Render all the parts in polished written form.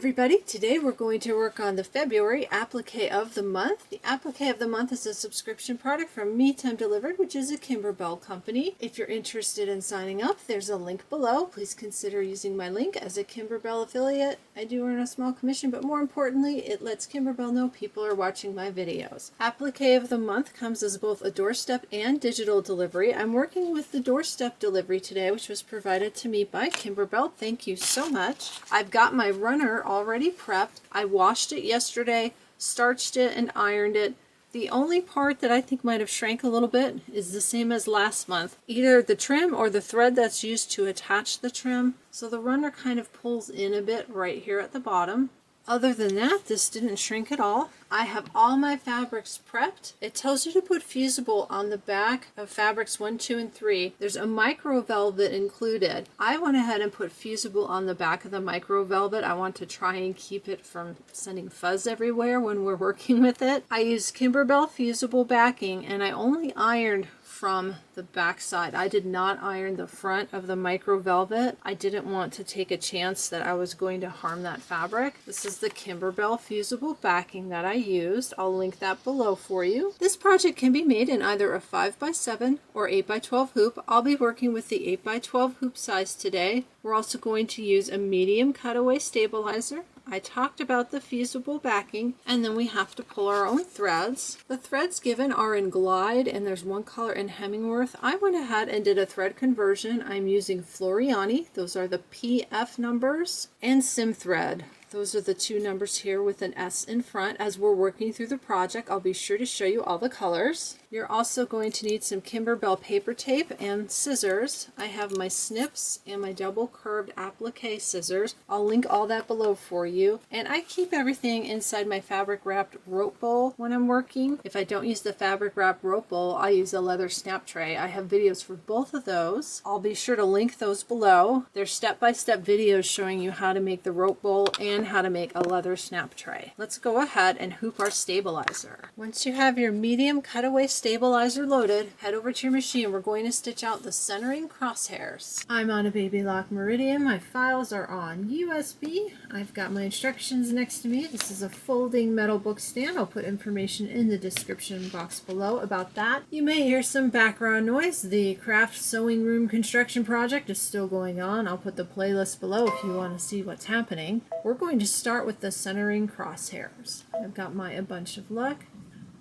everybody, today we're going to work on the February applique of the month. The applique of the month is a subscription product from Me Time Delivered, which is a Kimberbell company. If you're interested in signing up, there's a link below. Please consider using my link. As a Kimberbell affiliate, I do earn a small commission, but more importantly, it lets Kimberbell know people are watching my videos. Applique of the month comes as both a doorstep and digital delivery. I'm working with the doorstep delivery today, which was provided to me by Kimberbell. Thank you so much. I've got my runner already prepped. I washed it yesterday, starched it, and ironed it. The only part that I think might have shrank a little bit is the same as last month, either the trim or the thread that's used to attach the trim. So the runner kind of pulls in a bit right here at the bottom. Other than that, this didn't shrink at all. I have all my fabrics prepped. It tells you to put fusible on the back of fabrics 1, 2, and 3. There's a micro velvet included. I went ahead and put fusible on the back of the micro velvet. I want to try and keep it from sending fuzz everywhere when we're working with it. I used Kimberbell fusible backing, and I only ironed from the back side. I did not iron the front of the micro velvet. I didn't want to take a chance that I was going to harm that fabric. This is the Kimberbell fusible backing that I used. I'll link that below for you. This project can be made in either a 5x7 or 8x12 hoop. I'll be working with the 8x12 hoop size today. We're also going to use a medium cutaway stabilizer. I talked about the fusible backing, and then we have to pull our own threads. The threads given are in Glide, and there's one color in Hemingworth. I went ahead and did a thread conversion. I'm using Floriani. Those are the PF numbers, and Simthread. Those are the two numbers here with an S in front. As we're working through the project, I'll be sure to show you all the colors. You're also going to need some Kimberbell paper tape and scissors. I have my snips and my double curved applique scissors. I'll link all that below for you. And I keep everything inside my fabric wrapped rope bowl when I'm working. If I don't use the fabric wrapped rope bowl, I use a leather snap tray. I have videos for both of those. I'll be sure to link those below. They're step-by-step videos showing you how to make the rope bowl and how to make a leather snap tray. Let's go ahead and hoop our stabilizer. Once you have your medium cutaway stabilizer loaded, head over to your machine. We're going to stitch out the centering crosshairs. I'm on a baby lock meridian. My files are on USB. I've got my instructions next to me. This is a folding metal book stand. I'll put information in the description box below about that. You may hear some background noise. The craft sewing room construction project is still going on. I'll put the playlist below if you want to see what's happening. We're going to start with the centering crosshairs. I've got my A Bunch of Luck.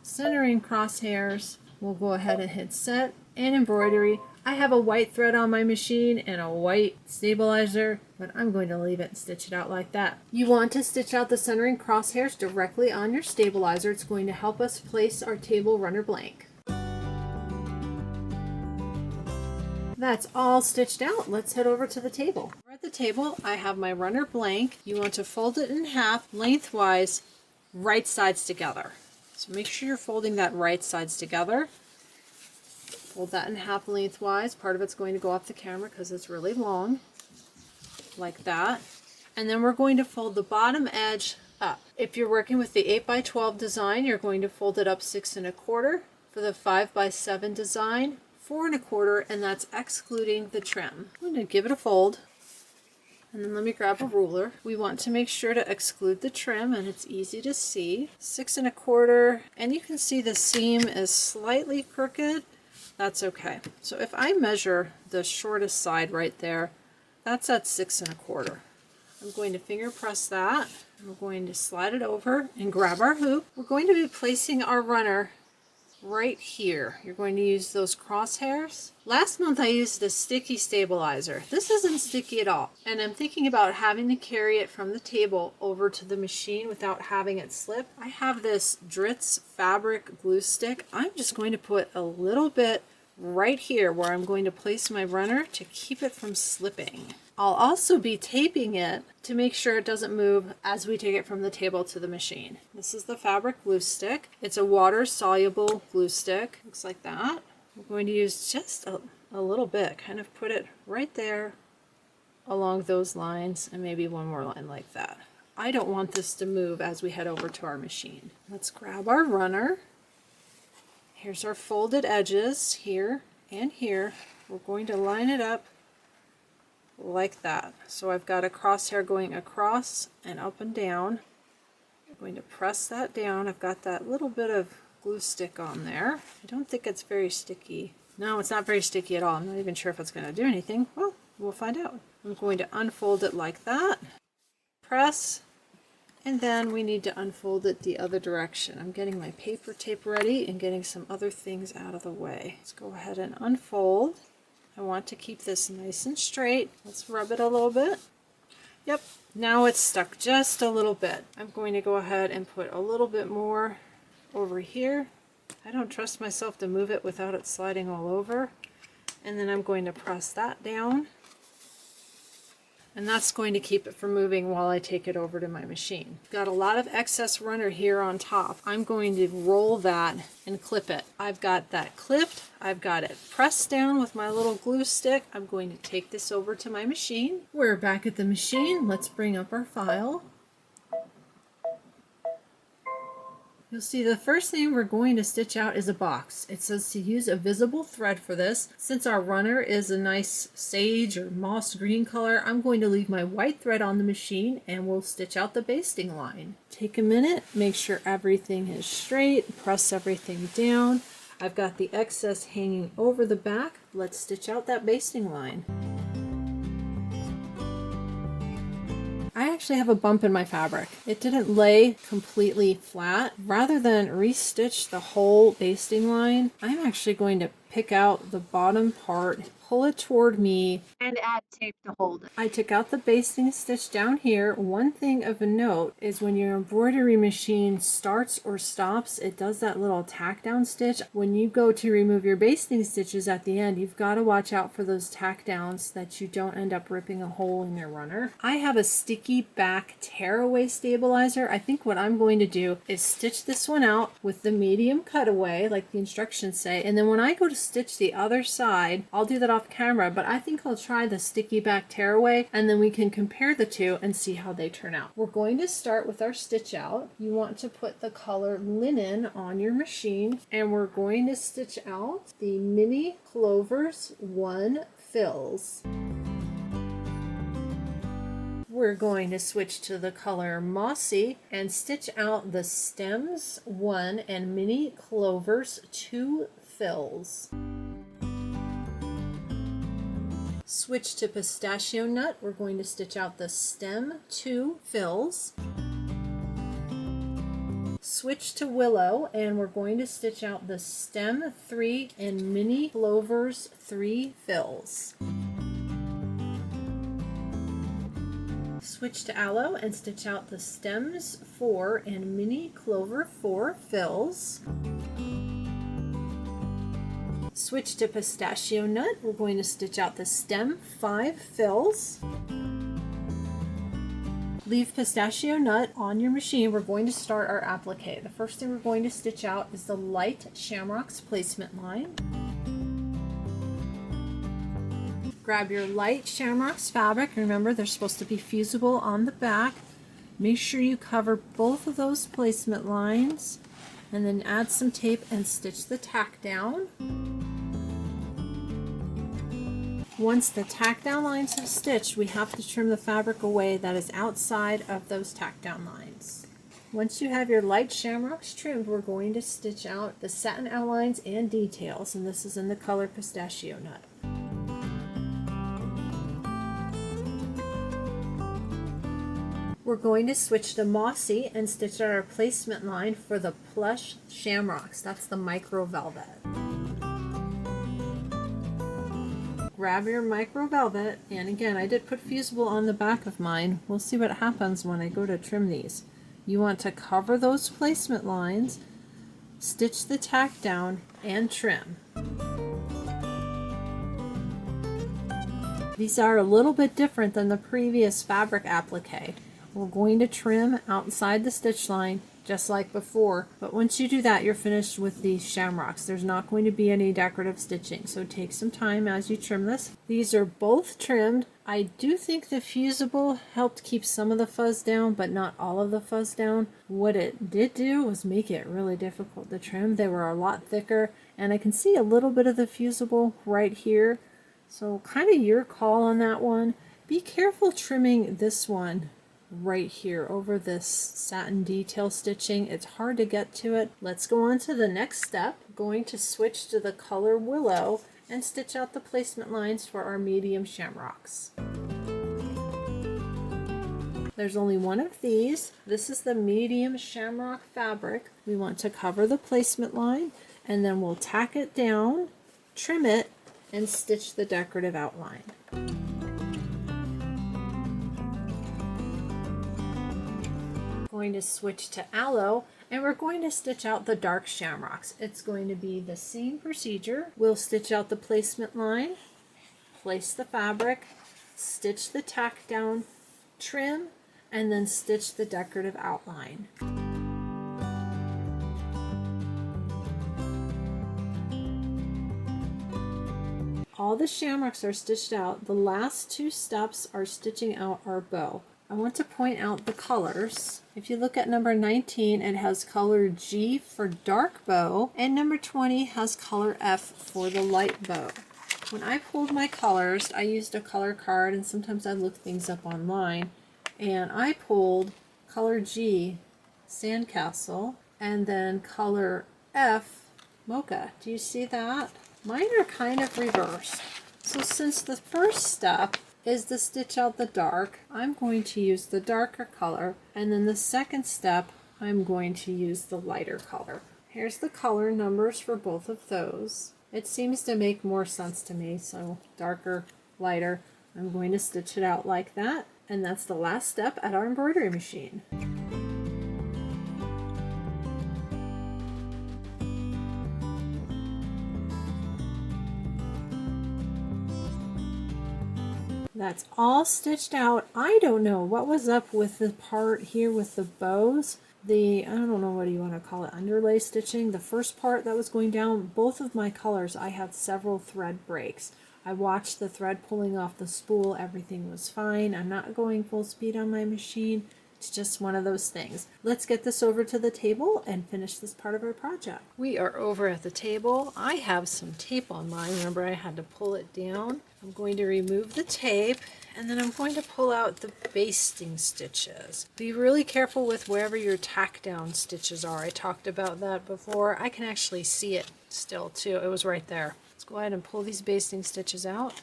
Centering crosshairs. We'll go ahead and hit set and embroidery. I have a white thread on my machine and a white stabilizer, but I'm going to leave it and stitch it out like that. You want to stitch out the centering crosshairs directly on your stabilizer. It's going to help us place our table runner blank. That's all stitched out. Let's head over to the table. At the table, I have my runner blank. You want to fold it in half lengthwise, right sides together. So make sure you're folding that right sides together. Fold that in half lengthwise. Part of it's going to go off the camera because it's really long, like that. And then we're going to fold the bottom edge up. If you're working with the 8x12 design, you're going to fold it up 6 1/4. For the 5x7 design, 4 1/4, and that's excluding the trim. I'm going to give it a fold. And then let me grab a ruler. We want to make sure to exclude the trim, and it's easy to see. 6 1/4, and you can see the seam is slightly crooked. That's okay. So if I measure the shortest side right there, that's at 6 1/4. I'm going to finger press that. We're going to slide it over and grab our hoop. We're going to be placing our runner right here. You're going to use those crosshairs. Last month I used a sticky stabilizer. This isn't sticky at all, and I'm thinking about having to carry it from the table over to the machine without having it slip. I have this Dritz fabric glue stick. I'm just going to put a little bit right here where I'm going to place my runner to keep it from slipping. I'll also be taping it to make sure it doesn't move as we take it from the table to the machine. This is the fabric glue stick. It's a water-soluble glue stick. Looks like that. I'm going to use just a little bit, kind of put it right there along those lines, and maybe one more line like that. I don't want this to move as we head over to our machine. Let's grab our runner. Here's our folded edges here and here. We're going to line it up like that. So I've got a crosshair going across and up and down. I'm going to press that down. I've got that little bit of glue stick on there. I don't think it's very sticky. No, it's not very sticky at all. I'm not even sure if it's going to do anything. Well, we'll find out. I'm going to unfold it like that. Press. And then we need to unfold it the other direction. I'm getting my paper tape ready and getting some other things out of the way. Let's go ahead and unfold. I want to keep this nice and straight. Let's rub it a little bit. Yep, now it's stuck just a little bit. I'm going to go ahead and put a little bit more over here. I don't trust myself to move it without it sliding all over. And then I'm going to press that down. And that's going to keep it from moving while I take it over to my machine. Got a lot of excess runner here on top. I'm going to roll that and clip it. I've got that clipped. I've got it pressed down with my little glue stick. I'm going to take this over to my machine. We're back at the machine. Let's bring up our file. You'll see the first thing we're going to stitch out is a box. It says to use a visible thread for this. Since our runner is a nice sage or moss green color, I'm going to leave my white thread on the machine and we'll stitch out the basting line. Take a minute, make sure everything is straight, press everything down. I've got the excess hanging over the back. Let's stitch out that basting line. I actually have a bump in my fabric. It didn't lay completely flat. Rather than restitch the whole basting line, I'm actually going to pick out the bottom part, pull it toward me, and add tape to hold it. I took out the basting stitch down here. One thing of a note is when your embroidery machine starts or stops, it does that little tack down stitch. When you go to remove your basting stitches at the end, you've got to watch out for those tack downs that you don't end up ripping a hole in your runner. I have a sticky back tearaway stabilizer. I think what I'm going to do is stitch this one out with the medium cutaway like the instructions say, and then when I go to stitch the other side, I'll do that off camera, but I think I'll try the sticky back tearaway and then we can compare the two and see how they turn out. We're going to start with our stitch out. You want to put the color linen on your machine and we're going to stitch out the mini clovers 1 fills. We're going to switch to the color mossy and stitch out the stems 1 and mini clovers 2 fills. Switch to pistachio nut. We're going to stitch out the stem 2 fills. Switch to willow and we're going to stitch out the stem 3 and mini clovers 3 fills. Switch to aloe and stitch out the stems 4 and mini clover 4 fills. Switch to pistachio nut. We're going to stitch out the stem 5 fills. Leave pistachio nut on your machine. We're going to start our applique. The first thing we're going to stitch out is the light shamrocks placement line. Grab your light shamrocks fabric. Remember, they're supposed to be fusible on the back. Make sure you cover both of those placement lines and then add some tape and stitch the tack down. Once the tack down lines have stitched, we have to trim the fabric away that is outside of those tack down lines. Once you have your light shamrocks trimmed, we're going to stitch out the satin outlines and details, and this is in the color pistachio nut. We're going to switch to mossy and stitch out our placement line for the plush shamrocks. That's the micro velvet. Grab your micro velvet, and again, I did put fusible on the back of mine. We'll see what happens when I go to trim these. You want to cover those placement lines, stitch the tack down, and trim. These are a little bit different than the previous fabric applique. We're going to trim outside the stitch line just like before, but once you do that, you're finished with these shamrocks. There's not going to be any decorative stitching, so take some time as you trim this. These are both trimmed. I do think the fusible helped keep some of the fuzz down, but not all of the fuzz down. What it did do was make it really difficult to trim. They were a lot thicker, and I can see a little bit of the fusible right here. So kind of your call on that one. Be careful trimming this one right here over this satin detail stitching. It's hard to get to it. Let's go on to the next step. I'm going to switch to the color Willow and stitch out the placement lines for our medium shamrocks. There's only one of these. This is the medium shamrock fabric. We want to cover the placement line, and then we'll tack it down, trim it, and stitch the decorative outline. Going to switch to Aloe, and we're going to stitch out the dark shamrocks. It's going to be the same procedure. We'll stitch out the placement line, place the fabric, stitch the tack down, trim, and then stitch the decorative outline. All the shamrocks are stitched out. The last two steps are stitching out our bow. I want to point out the colors. If you look at number 19, it has color G for dark bow, and number 20 has color F for the light bow. When I pulled my colors, I used a color card, and sometimes I look things up online, and I pulled color G, Sandcastle, and then color F, Mocha. Do you see that? Mine are kind of reversed. So since the first step is to stitch out the dark, I'm going to use the darker color, and then the second step I'm going to use the lighter color. Here's the color numbers for both of those. It seems to make more sense to me, so darker, lighter. I'm going to stitch it out like that, and that's the last step at our embroidery machine. That's all stitched out. I don't know what was up with the part here with the bows. I don't know what you want to call it, underlay stitching. The first part that was going down, both of my colors, I had several thread breaks. I watched the thread pulling off the spool. Everything was fine. I'm not going full speed on my machine. It's just one of those things. Let's get this over to the table and finish this part of our project. We are over at the table. I have some tape on mine. Remember, I had to pull it down. I'm going to remove the tape, and then I'm going to pull out the basting stitches. Be really careful with wherever your tack down stitches are. I talked about that before. I can actually see it still too. It was right there. Let's go ahead and pull these basting stitches out.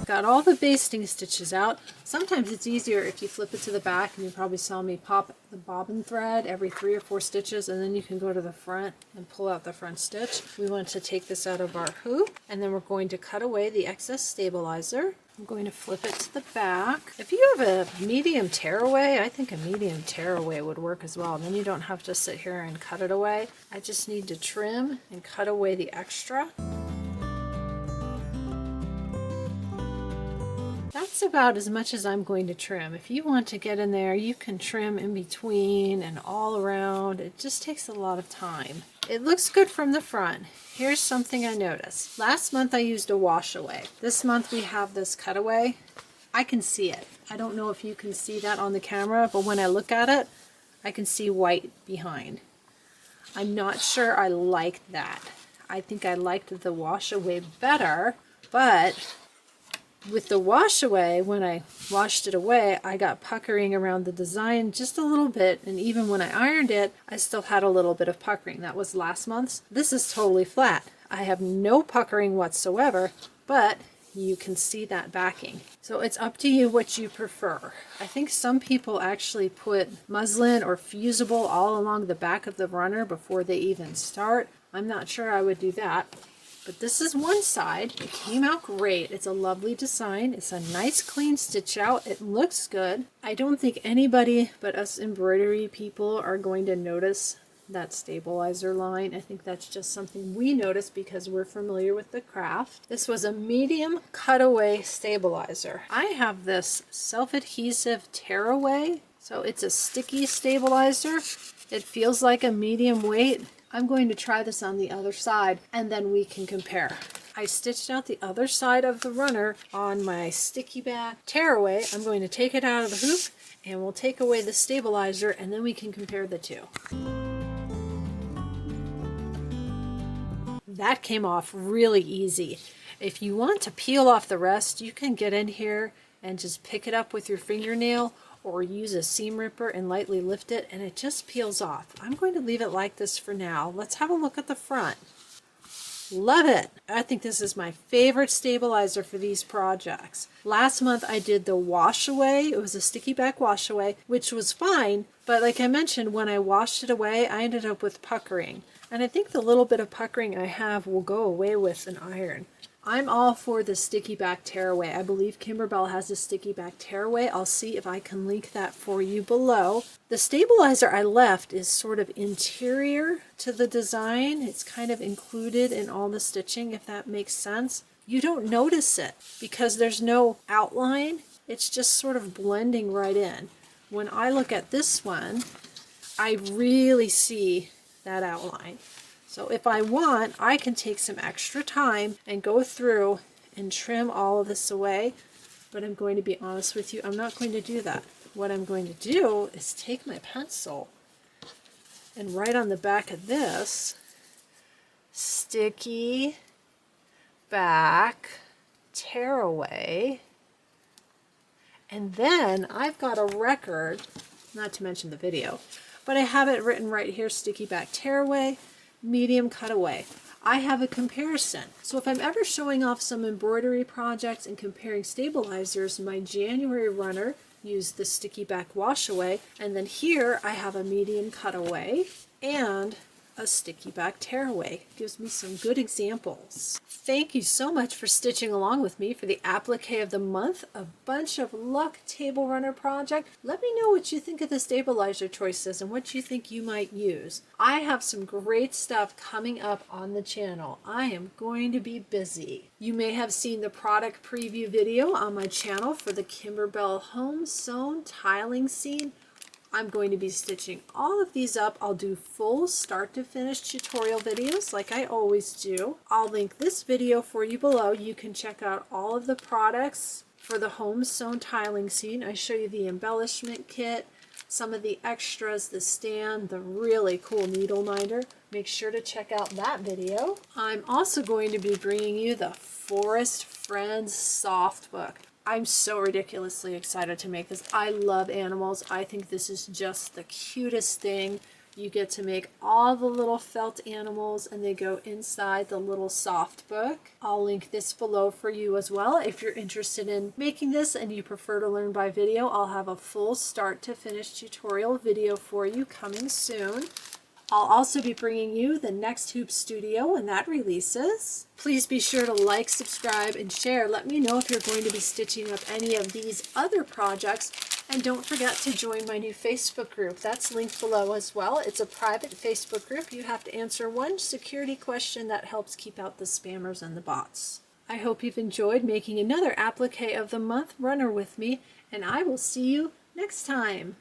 Got all the basting stitches out. Sometimes it's easier if you flip it to the back, and you probably saw me pop the bobbin thread every 3 or 4 stitches, and then you can go to the front and pull out the front stitch. We want to take this out of our hoop, and then we're going to cut away the excess stabilizer. I'm going to flip it to the back. If you have a medium tearaway, I think a medium tearaway would work as well. Then you don't have to sit here and cut it away. I just need to trim and cut away the extra. That's about as much as I'm going to trim. If you want to get in there, you can trim in between and all around. It just takes a lot of time. It looks good from the front. Here's something I noticed. Last month I used a wash away. This month we have this cutaway. I can see it. I don't know if you can see that on the camera, but when I look at it, I can see white behind. I'm not sure I liked that. I think I liked the wash away better, but with the wash away, when I washed it away, I got puckering around the design just a little bit, and even when I ironed it, I still had a little bit of puckering. That was last month's. This is totally flat. I have no puckering whatsoever, but you can see that backing. So it's up to you what you prefer. I think some people actually put muslin or fusible all along the back of the runner before they even start. I'm not sure I would do that. But this is one side. It came out great. It's a lovely design. It's a nice clean stitch out. It looks good. I don't think anybody but us embroidery people are going to notice that stabilizer line. I think that's just something we notice because we're familiar with the craft. This was a medium cutaway stabilizer. I have this self-adhesive tearaway. So it's a sticky stabilizer. It feels like a medium weight. I'm going to try this on the other side, and then we can compare. I stitched out the other side of the runner on my sticky back tearaway. I'm going to take it out of the hoop, and we'll take away the stabilizer, and then we can compare the two. that came off really easy. If you want to peel off the rest, you can get in here and just pick it up with your fingernail or use a seam ripper and lightly lift it, and it just peels off. I'm going to leave it like this for now. Let's have a look at the front. Love it. I think this is my favorite stabilizer for these projects. Last month I did the wash away. It was a sticky back wash away, which was fine, but like I mentioned, when I washed it away, I ended up with puckering. And I think the little bit of puckering I have will go away with an iron. I'm all for the sticky back tearaway. I believe Kimberbell has a sticky back tearaway. I'll see if I can link that for you below. The stabilizer I left is sort of interior to the design. It's kind of included in all the stitching, if that makes sense. You don't notice it because there's no outline. It's just sort of blending right in. When I look at this one, I really see that outline. So if I want, I can take some extra time and go through and trim all of this away, but I'm going to be honest with you, I'm not going to do that. What I'm going to do is take my pencil and write on the back of this, sticky back tearaway, and then I've got a record, not to mention the video, but I have it written right here, sticky back tearaway, medium cutaway. I have a comparison. So if I'm ever showing off some embroidery projects and comparing stabilizers, my January runner used the sticky back wash away, and then here I have a medium cutaway and a sticky back tearaway. Gives me some good examples. Thank you so much for stitching along with me for the applique of the month, a bunch of luck table runner project. Let me know what you think of the stabilizer choices and what you think you might use. I have some great stuff coming up on the channel. I am going to be busy. You may have seen the product preview video on my channel for the Kimberbell home sewn tiling scene. I'm going to be stitching all of these up. I'll do full start to finish tutorial videos like I always do. I'll link this video for you below. You can check out all of the products for the home sewn tiling scene. I show you the embellishment kit, some of the extras, the stand, the really cool needle minder. Make sure to check out that video. I'm also going to be bringing you the Forest Friends soft book. I'm so ridiculously excited to make this. I love animals. I think this is just the cutest thing. You get to make all the little felt animals and they go inside the little soft book. I'll link this below for you as well. If you're interested in making this and you prefer to learn by video, I'll have a full start to finish tutorial video for you coming soon. I'll also be bringing you the next Hoop Studio when that releases. Please be sure to like, subscribe, and share. Let me know if you're going to be stitching up any of these other projects. And don't forget to join my new Facebook group. That's linked below as well. It's a private Facebook group. You have to answer one security question that helps keep out the spammers and the bots. I hope you've enjoyed making another applique of the month runner with me, and I will see you next time.